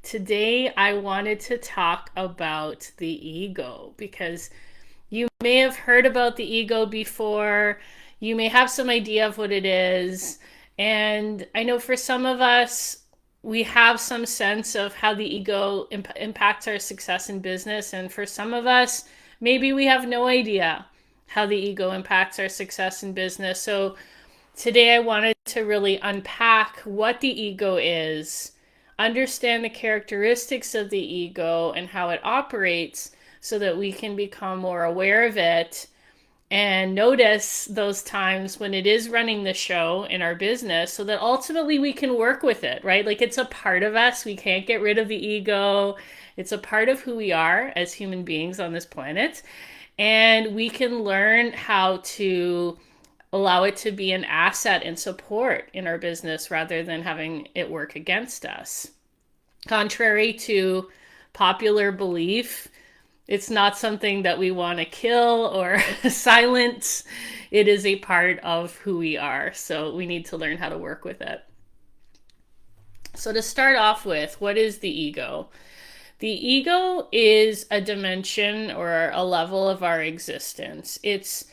Today I wanted to talk about the ego because you may have heard about the ego before. You may have some idea of what it is. And I know for some of us, we have some sense of how the ego impacts our success in business. And for some of us, maybe we have no idea how the ego impacts our success in business. So today I wanted to really unpack what the ego is, understand the characteristics of the ego and how it operates so that we can become more aware of it and notice those times when it is running the show in our business so that ultimately we can work with it, right? Like it's a part of us. We can't get rid of the ego. It's a part of who we are as human beings on this planet. And we can learn how to allow it to be an asset and support in our business rather than having it work against us. Contrary to popular belief, it's not something that we want to kill or silence. It is a part of who we are. So we need to learn how to work with it. So to start off with, what is the ego? The ego is a dimension or a level of our existence. It's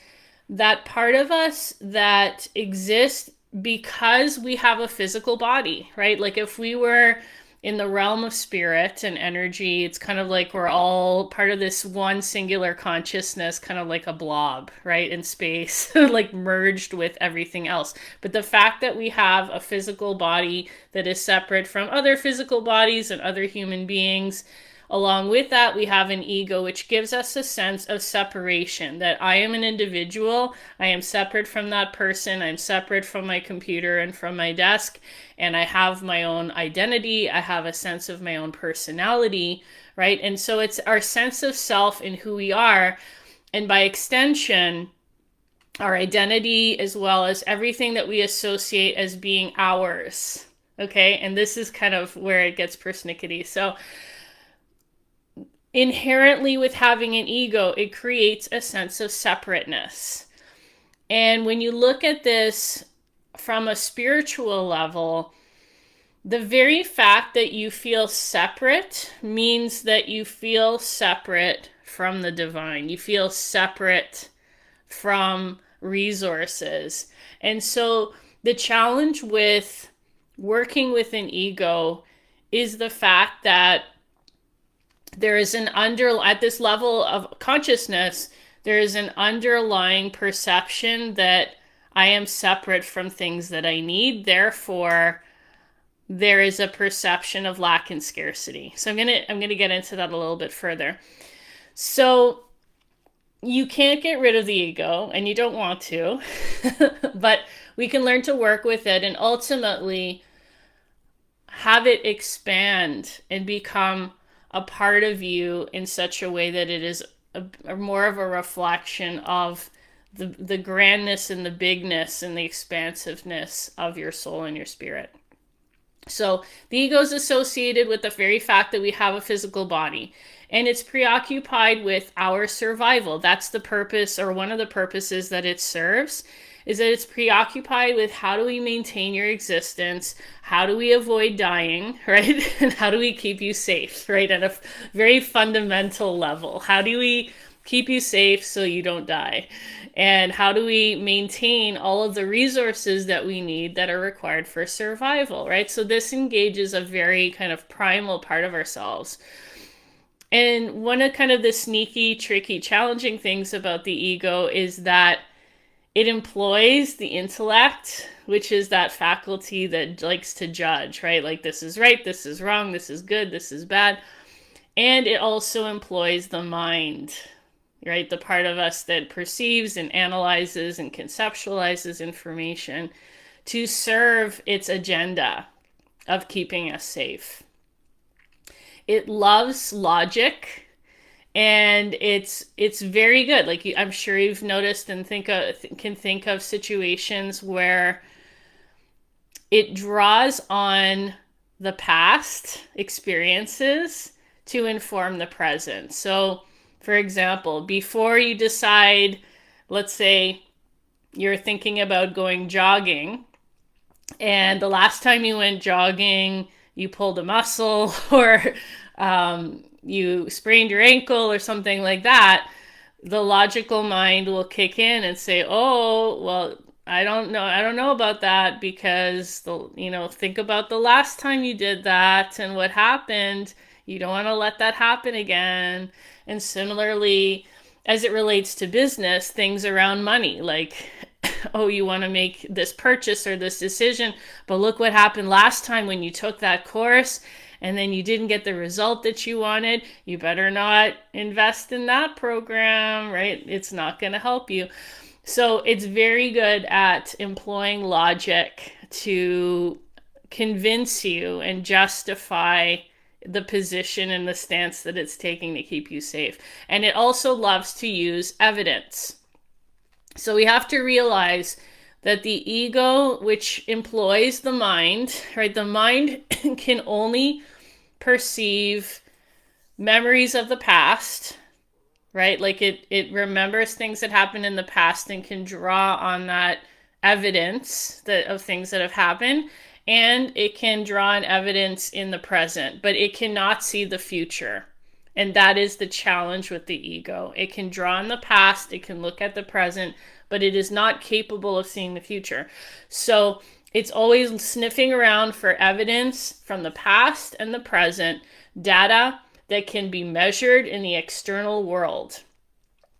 that part of us that exists because we have a physical body, right? Like if we were in the realm of spirit and energy, it's kind of like we're all part of this one singular consciousness, kind of like a blob, right? In space, like merged with everything else. But the fact that we have a physical body that is separate from other physical bodies and other human beings, along with that, we have an ego, which gives us a sense of separation, that I am an individual, I am separate from that person, I'm separate from my computer and from my desk, and I have my own identity, I have a sense of my own personality, right? And so it's our sense of self and who we are, and by extension, our identity as well as everything that we associate as being ours, okay? And this is kind of where it gets persnickety. So inherently with having an ego, it creates a sense of separateness. And when you look at this from a spiritual level, the very fact that you feel separate means that you feel separate from the divine. You feel separate from resources. And so the challenge with working with an ego is the fact that there is at this level of consciousness, there is an underlying perception that I am separate from things that I need. Therefore, there is a perception of lack and scarcity. So I'm gonna get into that a little bit further. So you can't get rid of the ego, and you don't want to, but we can learn to work with it and ultimately have it expand and become a part of you in such a way that it is a more of a reflection of the grandness and the bigness and the expansiveness of your soul and your spirit. So the ego is associated with the very fact that we have a physical body, and it's preoccupied with our survival. That's the purpose, or one of the purposes that it serves, is that it's preoccupied with how do we maintain your existence, how do we avoid dying, right? And how do we keep you safe, right? At a very fundamental level. How do we keep you safe so you don't die? And how do we maintain all of the resources that we need that are required for survival, right? So this engages a very kind of primal part of ourselves. And one of kind of the sneaky, tricky, challenging things about the ego is that it employs the intellect, which is that faculty that likes to judge, right? Like this is right, this is wrong, this is good, this is bad. And it also employs the mind, right? The part of us that perceives and analyzes and conceptualizes information to serve its agenda of keeping us safe. It loves logic. And it's very good. Like I'm sure you've noticed and can think of situations where it draws on the past experiences to inform the present. So, for example, before you decide, let's say you're thinking about going jogging, and the last time you went jogging, you pulled a muscle or you sprained your ankle or something like that, the logical mind will kick in and say, oh, well, I don't know about that because think about the last time you did that and what happened. You don't want to let that happen again. And similarly, as it relates to business, things around money, like, oh, you want to make this purchase or this decision, but look what happened last time when you took that course and then you didn't get the result that you wanted. You better not invest in that program, right? It's not going to help you. So it's very good at employing logic to convince you and justify the position and the stance that it's taking to keep you safe. And it also loves to use evidence. So we have to realize that the ego, which employs the mind, right? The mind can only perceive memories of the past, right? Like it remembers things that happened in the past and can draw on that evidence of things that have happened. And it can draw on evidence in the present, but it cannot see the future. And that is the challenge with the ego. It can draw on the past, it can look at the present, but it is not capable of seeing the future. So it's always sniffing around for evidence from the past and the present, data that can be measured in the external world,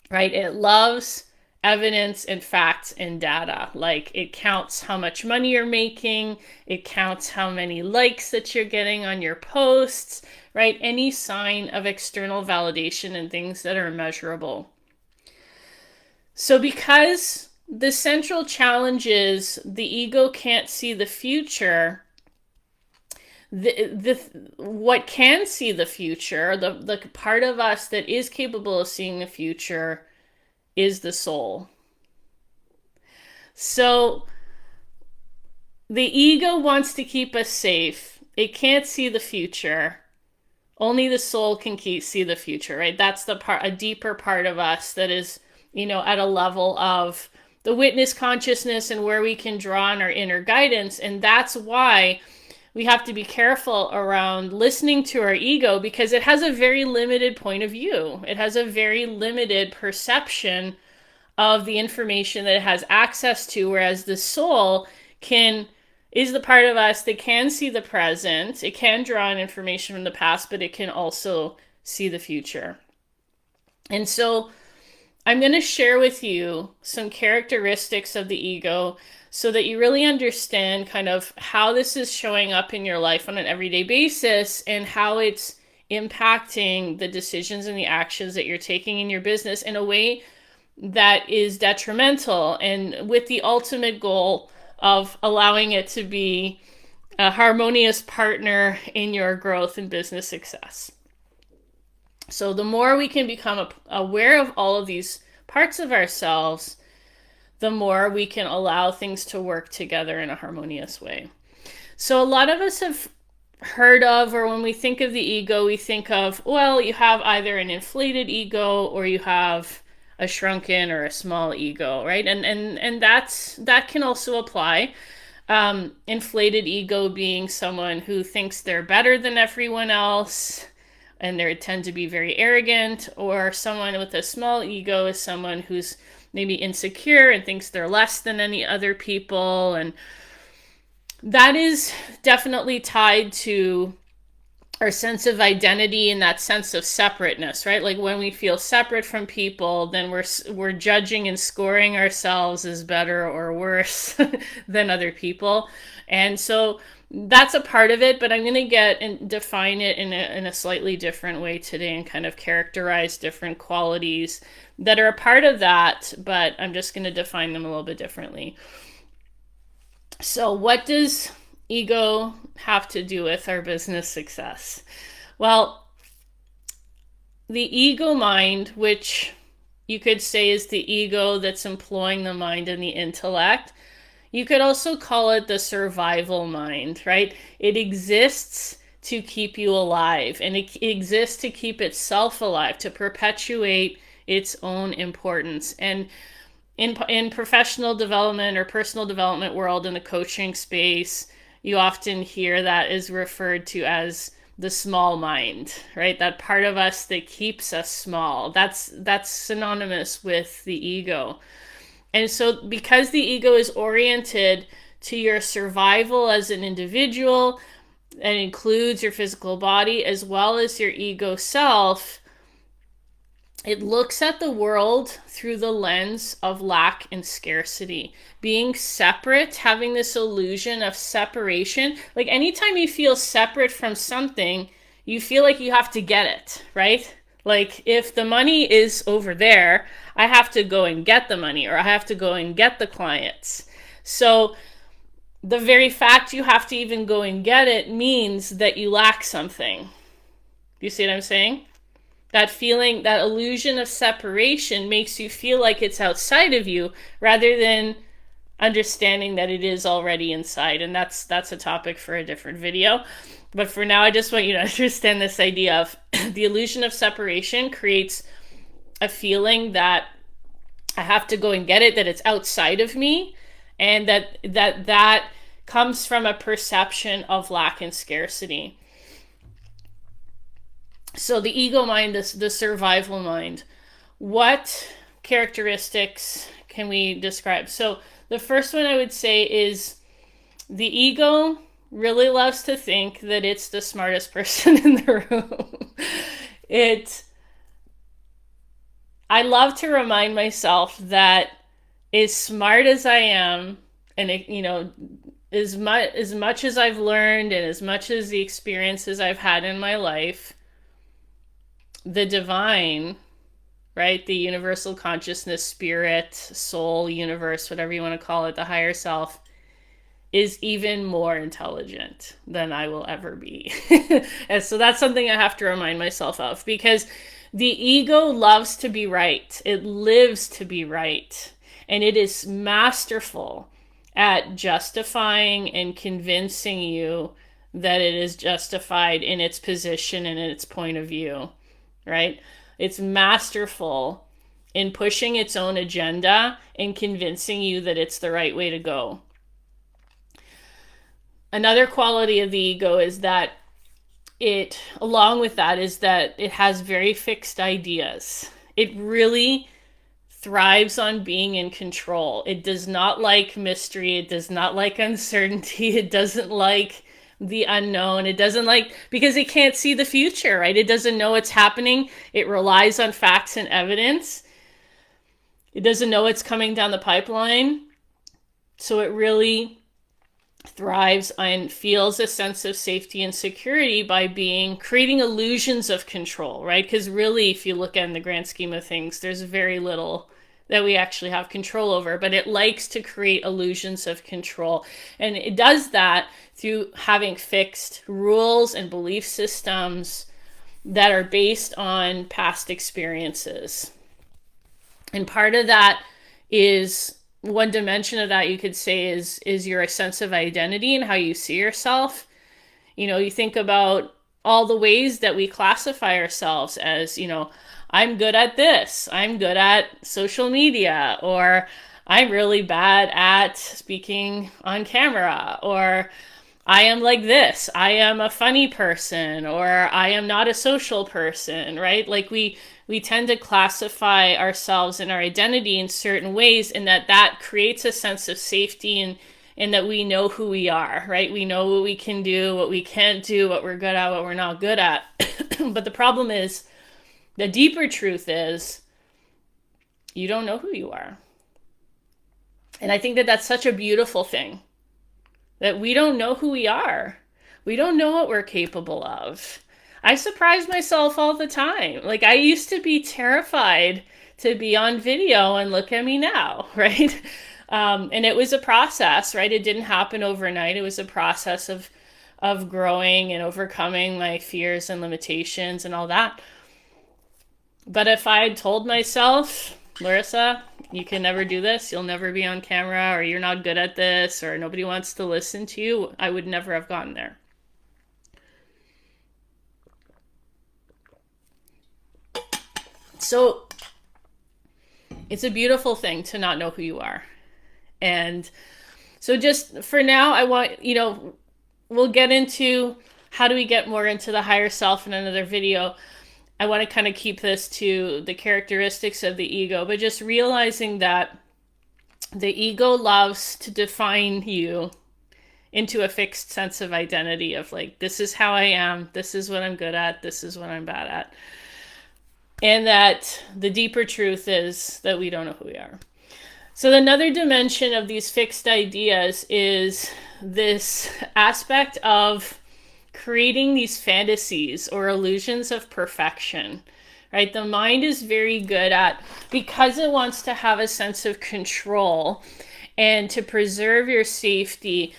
right? It loves evidence and facts and data. Like it counts how much money you're making, it counts how many likes that you're getting on your posts, right? Any sign of external validation and things that are measurable. So because the central challenge is the ego can't see the future, what can see the future, the part of us that is capable of seeing the future, is the soul. So the ego wants to keep us safe. It can't see the future. Only the soul can see the future, right? That's the part, a deeper part of us that is, at a level of the witness consciousness and where we can draw on our inner guidance. And that's why we have to be careful around listening to our ego, because it has a very limited point of view. It has a very limited perception of the information that it has access to, whereas the soul is the part of us that can see the present. It can draw on information from the past, but it can also see the future. And so I'm going to share with you some characteristics of the ego so that you really understand kind of how this is showing up in your life on an everyday basis and how it's impacting the decisions and the actions that you're taking in your business in a way that is detrimental, and with the ultimate goal of allowing it to be a harmonious partner in your growth and business success. So the more we can become aware of all of these parts of ourselves, the more we can allow things to work together in a harmonious way. So a lot of us have heard of, or when we think of the ego, we think of, well, you have either an inflated ego or you have a shrunken or a small ego, right? And that can also apply. Inflated ego being someone who thinks they're better than everyone else, and they tend to be very arrogant, or someone with a small ego is someone who's maybe insecure and thinks they're less than any other people. And that is definitely tied to our sense of identity and that sense of separateness, right? Like when we feel separate from people, then we're judging and scoring ourselves as better or worse than other people. And so that's a part of it, but I'm going to get and define it in a slightly different way today and kind of characterize different qualities that are a part of that, but I'm just going to define them a little bit differently. So what does ego have to do with our business success? Well, the ego mind, which you could say is the ego that's employing the mind and the intellect, you could also call it the survival mind, right? It exists to keep you alive, and it exists to keep itself alive, to perpetuate its own importance. And in professional development or personal development world, in the coaching space, you often hear that is referred to as the small mind, right? That part of us that keeps us small. That's synonymous with the ego. And so because the ego is oriented to your survival as an individual, and includes your physical body as well as your ego self, it looks at the world through the lens of lack and scarcity. Being separate, having this illusion of separation. Like anytime you feel separate from something, you feel like you have to get it, right? Like if the money is over there, I have to go and get the money, or I have to go and get the clients. So the very fact you have to even go and get it means that you lack something. Do you see what I'm saying? That feeling, that illusion of separation makes you feel like it's outside of you rather than understanding that it is already inside. And that's a topic for a different video. But for now, I just want you to understand this idea of the illusion of separation creates a feeling that I have to go and get it, that it's outside of me, and that comes from a perception of lack and scarcity. So the ego mind, the survival mind, what characteristics can we describe? So the first one I would say is the ego really loves to think that it's the smartest person in the room. I love to remind myself that as smart as I am, and as much as I've learned and as much as the experiences I've had in my life, the divine, right? The universal consciousness, spirit, soul, universe, whatever you want to call it, the higher self, is even more intelligent than I will ever be. And so that's something I have to remind myself of, because the ego loves to be right. It lives to be right. And it is masterful at justifying and convincing you that it is justified in its position and in its point of view. Right? It's masterful in pushing its own agenda and convincing you that it's the right way to go. Another quality of the ego is that it has very fixed ideas. It really thrives on being in control. It does not like mystery. It does not like uncertainty. It doesn't like the unknown. It doesn't like, because it can't see the future, right? It doesn't know what's happening. It relies on facts and evidence. It doesn't know what's coming down the pipeline. So it really thrives and feels a sense of safety and security by creating illusions of control, right? Because really, if you look at in the grand scheme of things, there's very little that we actually have control over, but it likes to create illusions of control. And it does that through having fixed rules and belief systems that are based on past experiences. And part of that is, one dimension of that you could say is your sense of identity and how you see yourself. You think about all the ways that we classify ourselves as, I'm good at this, I'm good at social media, or I'm really bad at speaking on camera, or I am like this, I am a funny person, or I am not a social person, right? Like we tend to classify ourselves and our identity in certain ways, and that creates a sense of safety and that we know who we are, right? We know what we can do, what we can't do, what we're good at, what we're not good at. But the problem is, the deeper truth is, you don't know who you are. And I think that that's such a beautiful thing, that we don't know who we are. We don't know what we're capable of. I surprise myself all the time. Like, I used to be terrified to be on video, and look at me now, right? And it was a process, right? It didn't happen overnight. It was a process of growing and overcoming my fears and limitations and all that. But if I had told myself, Larissa, you can never do this, you'll never be on camera, or you're not good at this, or nobody wants to listen to you, I would never have gotten there. So it's a beautiful thing to not know who you are. And so just for now, I want, we'll get into how do we get more into the higher self in another video. I want to kind of keep this to the characteristics of the ego, but just realizing that the ego loves to define you into a fixed sense of identity of like, this is how I am, this is what I'm good at, this is what I'm bad at. And that the deeper truth is that we don't know who we are. So another dimension of these fixed ideas is this aspect of creating these fantasies or illusions of perfection, right? The mind is very good at, because it wants to have a sense of control and to preserve your safety,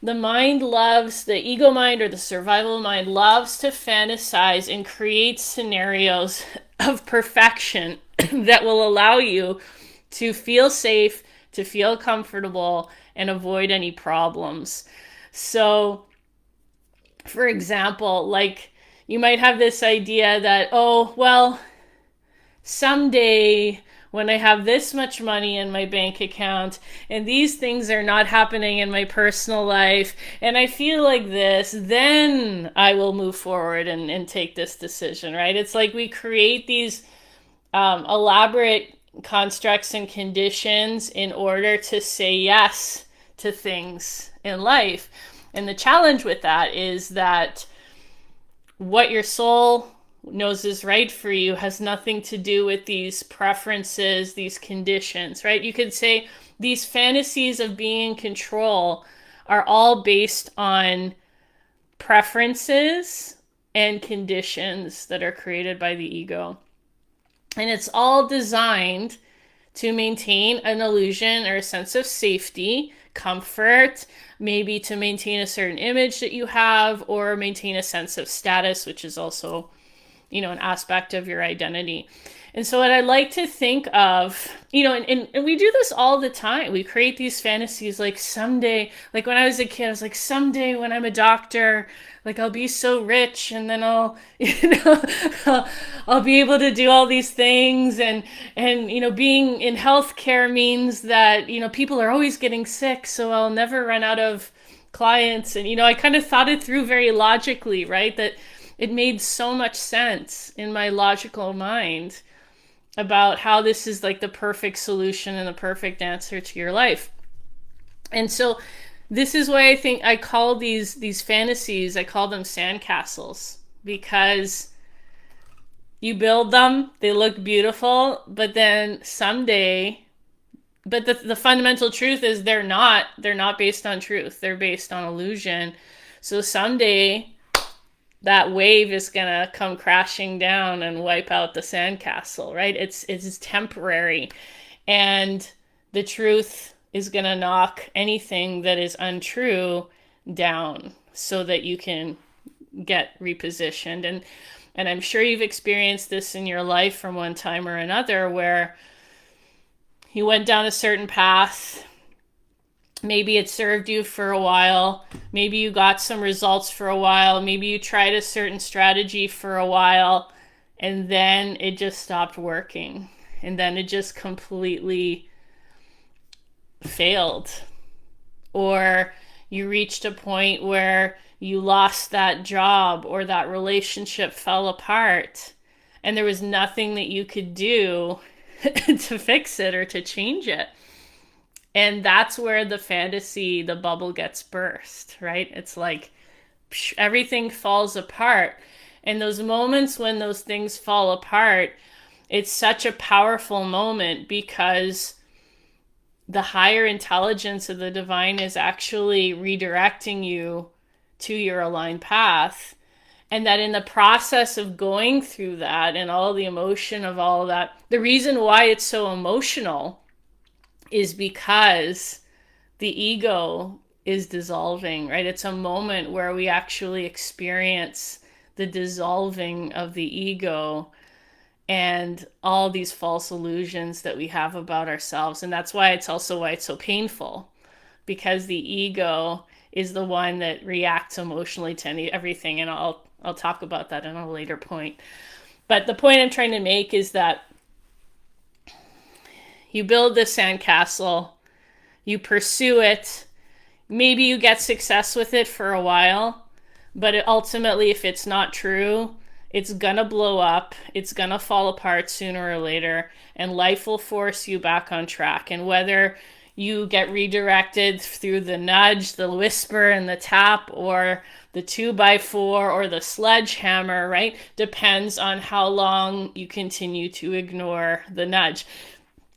the mind loves, the ego mind or the survival mind loves to fantasize and create scenarios of perfection that will allow you to feel safe, to feel comfortable, and avoid any problems. So, for example, like you might have this idea that, oh, well, someday when I have this much money in my bank account and these things are not happening in my personal life and I feel like this, then I will move forward and take this decision, right? It's like we create these elaborate constructs and conditions in order to say yes to things in life. And the challenge with that is that what your soul knows is right for you has nothing to do with these preferences, these conditions, right? You could say these fantasies of being in control are all based on preferences and conditions that are created by the ego. And it's all designed to maintain an illusion or a sense of safety, comfort, maybe to maintain a certain image that you have, or maintain a sense of status, which is also, an aspect of your identity. And so what I like to think of, and we do this all the time. We create these fantasies like someday, like when I was a kid, I was like, someday when I'm a doctor, like I'll be so rich and then I'll be able to do all these things. And being in healthcare means that, people are always getting sick. So I'll never run out of clients. And, I kind of thought it through very logically, right? That it made so much sense in my logical mind about how this is like the perfect solution and the perfect answer to your life. And so this is why I think I call these fantasies, I call them sandcastles, because you build them, they look beautiful, but then someday, but the fundamental truth is they're not based on truth. They're based on illusion. So someday that wave is gonna come crashing down and wipe out the sandcastle, right? It's temporary, and the truth is gonna knock anything that is untrue down so that you can get repositioned. And I'm sure you've experienced this in your life from one time or another, where you went down a certain path. Maybe it served you for a while. Maybe you got some results for a while. Maybe you tried a certain strategy for a while, and then it just stopped working. And then it just completely failed. Or you reached a point where you lost that job or that relationship fell apart, and there was nothing that you could do to fix it or to change it. And that's where the fantasy, the bubble gets burst, right? It's like everything falls apart. And those moments when those things fall apart, it's such a powerful moment, because the higher intelligence of the divine is actually redirecting you to your aligned path. And that in the process of going through that and all the emotion of all of that, the reason why it's so emotional is because the ego is dissolving, right? It's a moment where we actually experience the dissolving of the ego and all these false illusions that we have about ourselves. And that's why it's so painful, because the ego is the one that reacts emotionally to everything. And I'll talk about that in a later point. But the point I'm trying to make is that you build this sandcastle, you pursue it, maybe you get success with it for a while, but ultimately, if it's not true, it's gonna blow up, it's gonna fall apart sooner or later, and life will force you back on track. And whether you get redirected through the nudge, the whisper, and the tap, or the 2x4 or the sledgehammer, right? Depends on how long you continue to ignore the nudge.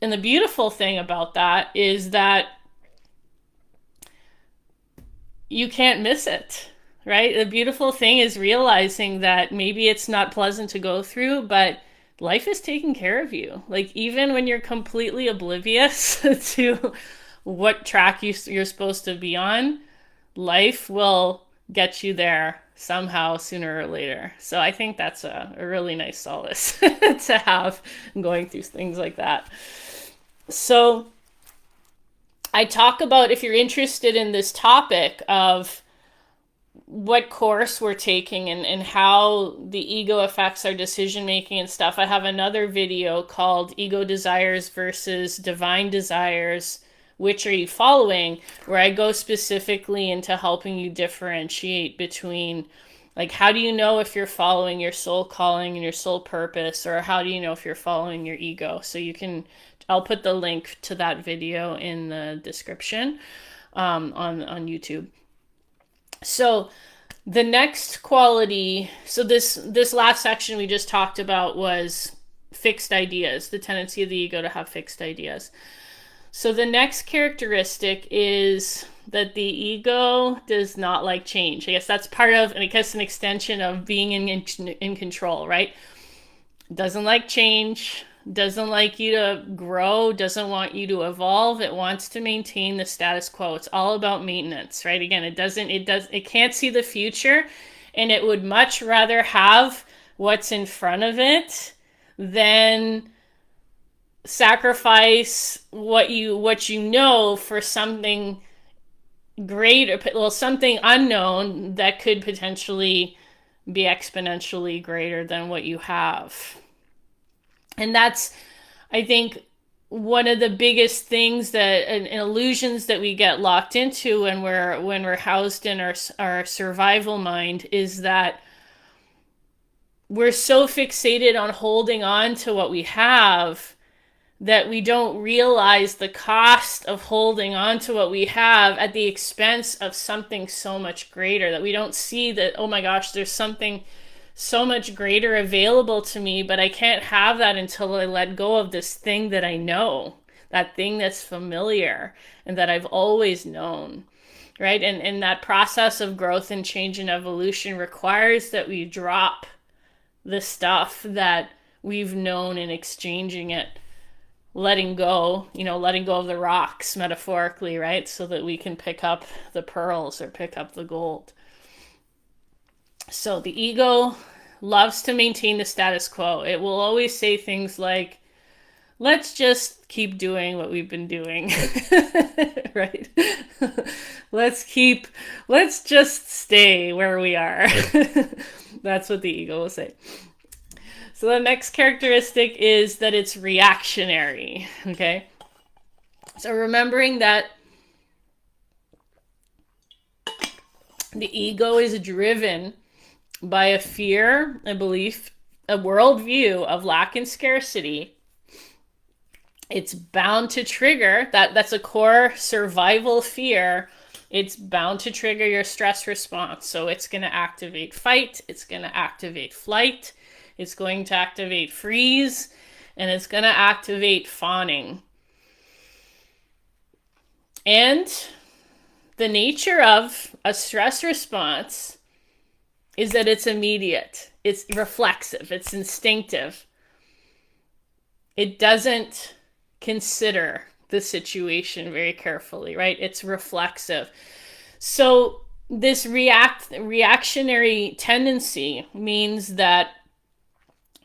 And the beautiful thing about that is that you can't miss it, right? The beautiful thing is realizing that maybe it's not pleasant to go through, but life is taking care of you. Like, even when you're completely oblivious to what track you're supposed to be on, life will get you there somehow sooner or later. So I think that's a really nice solace to have going through things like that. So I talk about, if you're interested in this topic of what course we're taking and how the ego affects our decision making and stuff, I have another video called Ego Desires versus Divine Desires. Which are you following? Where I go specifically into helping you differentiate between, like, how do you know if you're following your soul calling and your soul purpose, or how do you know if you're following your ego? So I'll put the link to that video in the description on YouTube. So the next quality, so this last section we just talked about was fixed ideas, the tendency of the ego to have fixed ideas. So the next characteristic is that the ego does not like change. I guess that's part of, and I guess an extension of being in control, right? Doesn't like change, doesn't like you to grow, doesn't want you to evolve. It wants to maintain the status quo. It's all about maintenance, right? Again, it can't see the future, and it would much rather have what's in front of it than sacrifice what you know for something greater, well, something unknown that could potentially be exponentially greater than what you have. And that's, I think, one of the biggest things that, and illusions that we get locked into when we're housed in our survival mind, is that we're so fixated on holding on to what we have that we don't realize the cost of holding on to what we have at the expense of something so much greater, that we don't see that, oh my gosh, there's something so much greater available to me, but I can't have that until I let go of this thing that I know, that thing that's familiar and that I've always known, right? And that process of growth and change and evolution requires that we drop the stuff that we've known and exchanging it, letting go of the rocks, metaphorically, right? So that we can pick up the pearls or pick up the gold. So the ego loves to maintain the status quo. It will always say things like, let's just keep doing what we've been doing, right? Let's just stay where we are. That's what the ego will say. So the next characteristic is that it's reactionary, okay? So remembering that the ego is driven by a fear, a belief, a worldview of lack and scarcity. It's bound to trigger, that's a core survival fear. It's bound to trigger your stress response. So it's going to activate fight, it's going to activate flight, it's going to activate freeze, and it's going to activate fawning. And the nature of a stress response is that it's immediate, it's reflexive, it's instinctive. It doesn't consider the situation very carefully, right? It's reflexive. So this reactionary tendency means that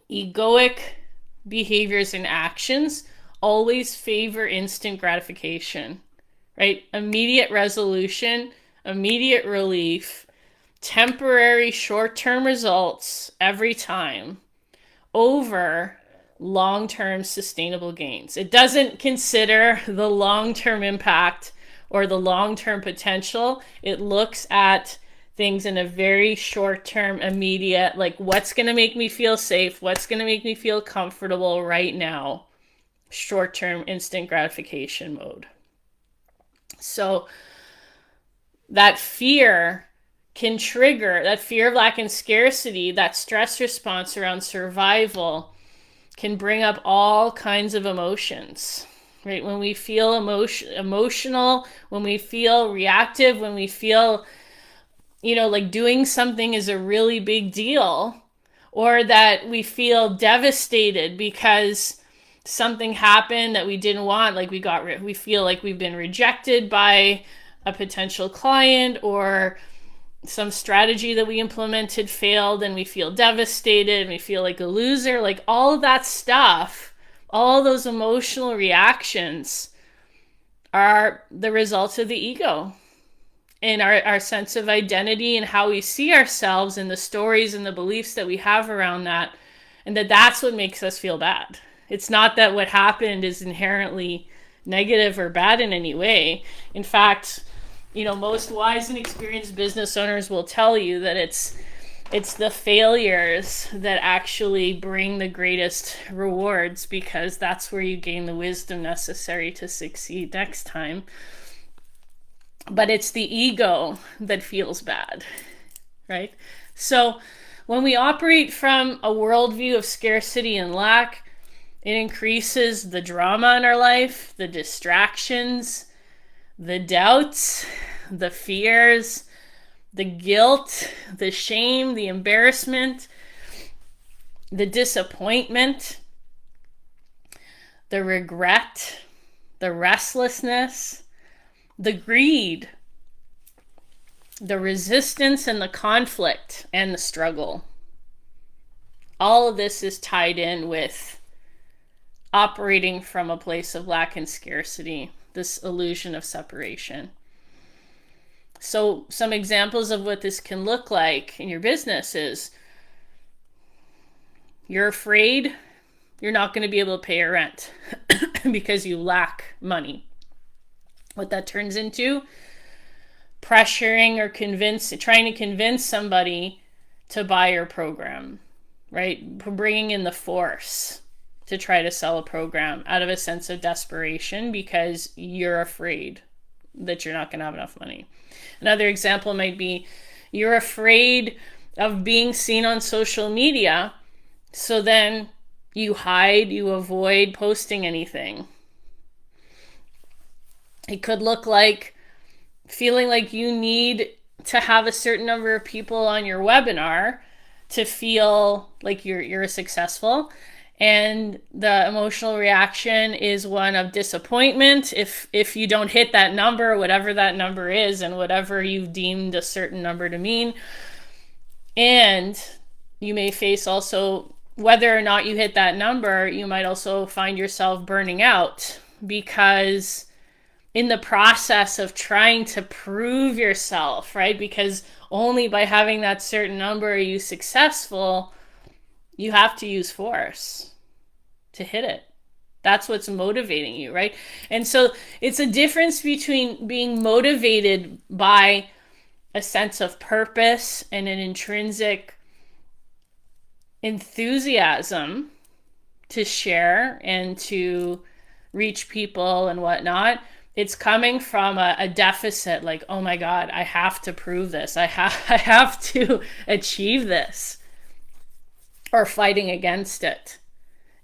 egoic behaviors and actions always favor instant gratification, right? Immediate resolution, immediate relief, temporary short-term results every time over long-term sustainable gains. It doesn't consider the long-term impact or the long-term potential. It looks at things in a very short-term, immediate, like what's going to make me feel safe, what's going to make me feel comfortable right now, short-term instant gratification mode. So that fear can trigger, that fear of lack and scarcity, that stress response around survival can bring up all kinds of emotions, right? When we feel emotional, when we feel reactive, when we feel, like doing something is a really big deal, or that we feel devastated because something happened that we didn't want, like we feel like we've been rejected by a potential client, or some strategy that we implemented failed and we feel devastated and we feel like a loser. Like all of that stuff, all those emotional reactions are the results of the ego and our sense of identity and how we see ourselves and the stories and the beliefs that we have around that. And that's what makes us feel bad. It's not that what happened is inherently negative or bad in any way. In fact, most wise and experienced business owners will tell you that it's the failures that actually bring the greatest rewards, because that's where you gain the wisdom necessary to succeed next time. But it's the ego that feels bad, right? So when we operate from a worldview of scarcity and lack, it increases the drama in our life, the distractions, the doubts, the fears, the guilt, the shame, the embarrassment, the disappointment, the regret, the restlessness, the greed, the resistance and the conflict and the struggle. All of this is tied in with operating from a place of lack and scarcity, this illusion of separation. So some examples of what this can look like in your business is you're afraid you're not going to be able to pay your rent because you lack money. What that turns into, pressuring or trying to convince somebody to buy your program, right? Bringing in the force to try to sell a program out of a sense of desperation because you're afraid that you're not going to have enough money. Another example might be you're afraid of being seen on social media, so then you hide, you avoid posting anything. It could look like feeling like you need to have a certain number of people on your webinar to feel like you're successful. And the emotional reaction is one of disappointment if you don't hit that number, whatever that number is, and whatever you've deemed a certain number to mean. And you may face also, whether or not you hit that number, you might also find yourself burning out, because in the process of trying to prove yourself, right? Because only by having that certain number are you successful. You have to use force to hit it. That's what's motivating you, right? And so it's a difference between being motivated by a sense of purpose and an intrinsic enthusiasm to share and to reach people and whatnot. It's coming from a deficit, like, oh my God, I have to prove this. I have to achieve this, or fighting against it.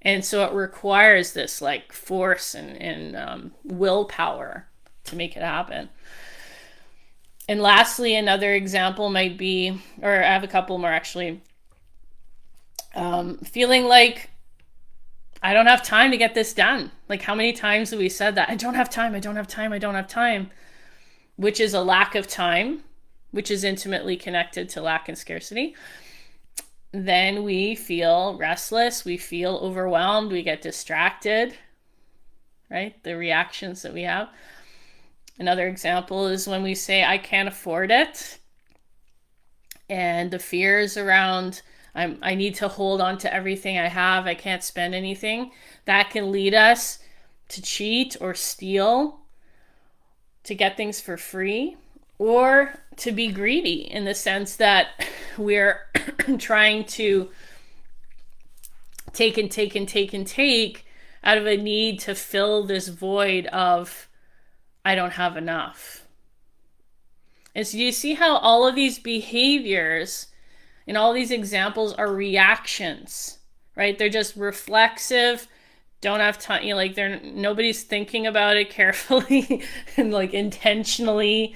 And so it requires this like force and willpower to make it happen. And lastly, another example might be, or I have a couple more actually, feeling like I don't have time to get this done. Like, how many times have we said that? I don't have time, I don't have time, I don't have time. Which is a lack of time, which is intimately connected to lack and scarcity. Then we feel restless, we feel overwhelmed, we get distracted, right? The reactions that we have. Another example is when we say, I can't afford it. And the fears around, I need to hold on to everything I have, I can't spend anything. That can lead us to cheat or steal, to get things for free, or to be greedy in the sense that we're trying to take and take and take and take out of a need to fill this void of, I don't have enough. And so you see how all of these behaviors and all these examples are reactions, right? They're just reflexive, don't have time, you know, like nobody's thinking about it carefully and like intentionally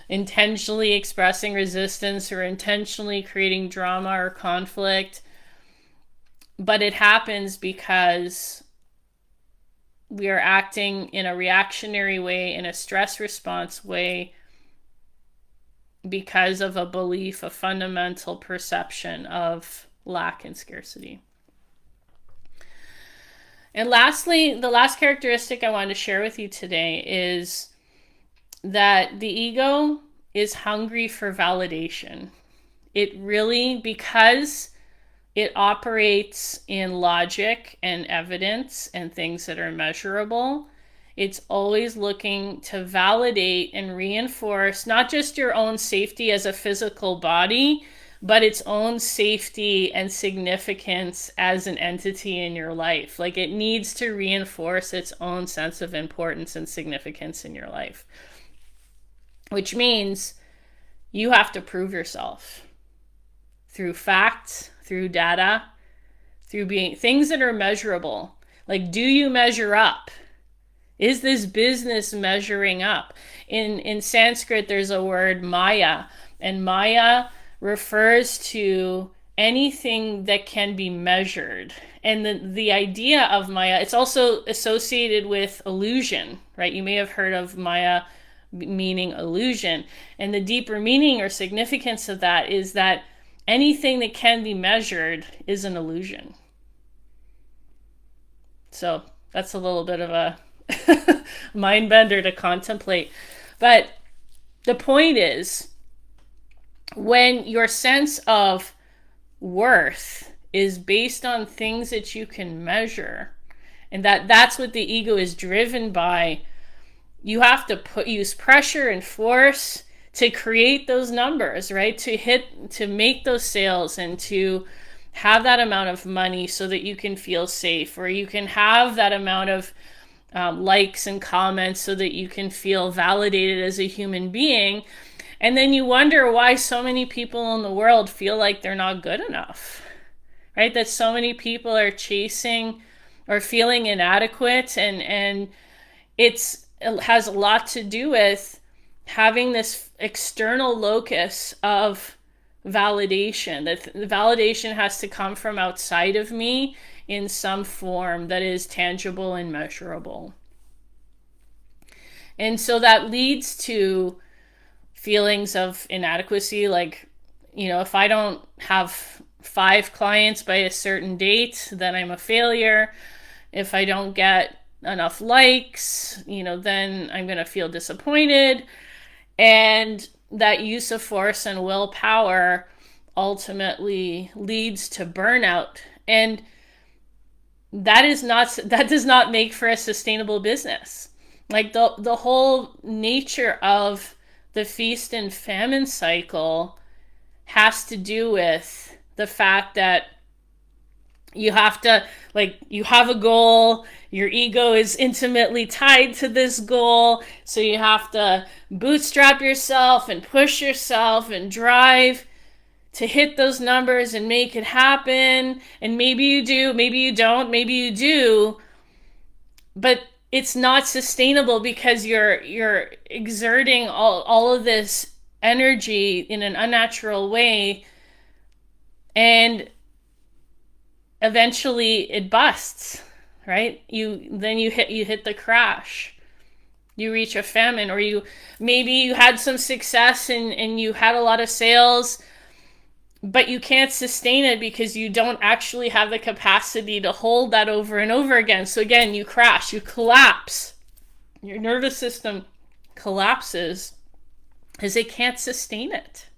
expressing resistance or intentionally creating drama or conflict. But it happens because we are acting in a reactionary way, in a stress response way, because of a belief, a fundamental perception of lack and scarcity. And lastly, the last characteristic I wanted to share with you today is that the ego is hungry for validation. It really, because it operates in logic and evidence and things that are measurable, it's always looking to validate and reinforce not just your own safety as a physical body, but its own safety and significance as an entity in your life. Like, it needs to reinforce its own sense of importance and significance in your life, which means you have to prove yourself through facts, through data, through being things that are measurable. Like, do you measure up? Is this business measuring up? In Sanskrit, there's a word Maya, and Maya refers to anything that can be measured. And the idea of Maya, it's also associated with illusion, right? You may have heard of Maya meaning illusion. And the deeper meaning or significance of that is that anything that can be measured is an illusion. So that's a little bit of a mind bender to contemplate. But the point is, when your sense of worth is based on things that you can measure, and that's what the ego is driven by, you have to use pressure and force to create those numbers, right? To make those sales and to have that amount of money so that you can feel safe, or you can have that amount of likes and comments so that you can feel validated as a human being. And then you wonder why so many people in the world feel like they're not good enough, right? That so many people are chasing or feeling inadequate. And it has a lot to do with having this external locus of validation, that the validation has to come from outside of me in some form that is tangible and measurable. And so that leads to feelings of inadequacy, like, you know, if I don't have 5 clients by a certain date, then I'm a failure. If I don't get enough likes, you know, then I'm going to feel disappointed. And that use of force and willpower ultimately leads to burnout. And that does not make for a sustainable business. Like, the whole nature of the feast and famine cycle has to do with the fact that you have to, like, you have a goal, your ego is intimately tied to this goal, so you have to bootstrap yourself and push yourself and drive to hit those numbers and make it happen. And maybe you do, maybe you don't, maybe you do, but it's not sustainable because you're exerting all of this energy in an unnatural way, and eventually it busts, right? You hit the crash. You reach a famine, or maybe you had some success and you had a lot of sales, but you can't sustain it because you don't actually have the capacity to hold that over and over again. So again, you crash, you collapse. Your nervous system collapses because it can't sustain it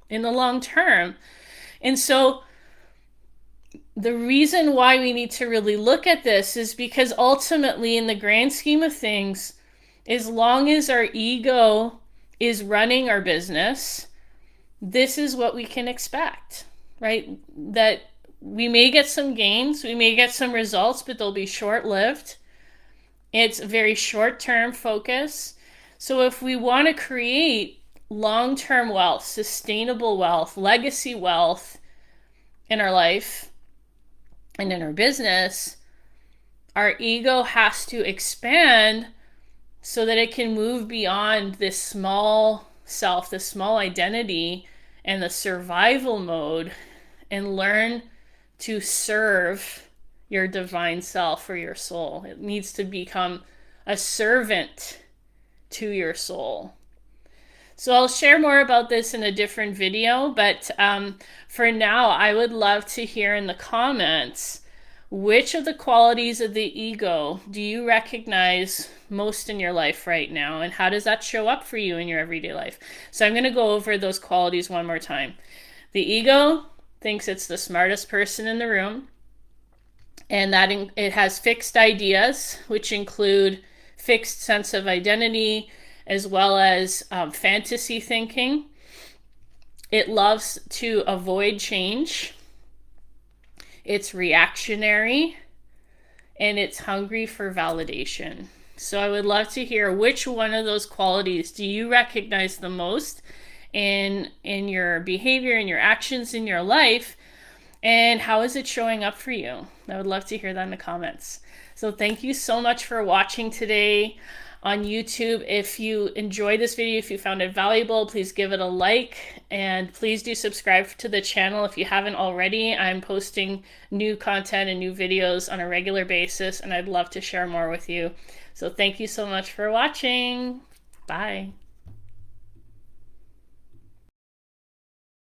in the long term. And so the reason why we need to really look at this is because ultimately, in the grand scheme of things, as long as our ego is running our business, this is what we can expect, right? That we may get some gains, we may get some results, but they'll be short lived. It's very short term focus. So if we want to create long term wealth, sustainable wealth, legacy wealth in our life and in our business, our ego has to expand so that it can move beyond this small self, this small identity, and the survival mode, and learn to serve your divine self or your soul. It needs to become a servant to your soul. So I'll share more about this in a different video, but for now, I would love to hear in the comments, which of the qualities of the ego do you recognize most in your life right now? And how does that show up for you in your everyday life? So I'm going to go over those qualities one more time. The ego thinks it's the smartest person in the room, and that it has fixed ideas, which include fixed sense of identity, as well as fantasy thinking. It loves to avoid change. It's reactionary, and it's hungry for validation. So I would love to hear, which one of those qualities do you recognize the most in your behavior, in your actions, in your life, and how is it showing up for you? I would love to hear that in the comments. So thank you so much for watching today on YouTube. If you enjoyed this video, if you found it valuable, please give it a like, and please do subscribe to the channel if you haven't already. I'm posting new content and new videos on a regular basis, and I'd love to share more with you. So thank you so much for watching. Bye.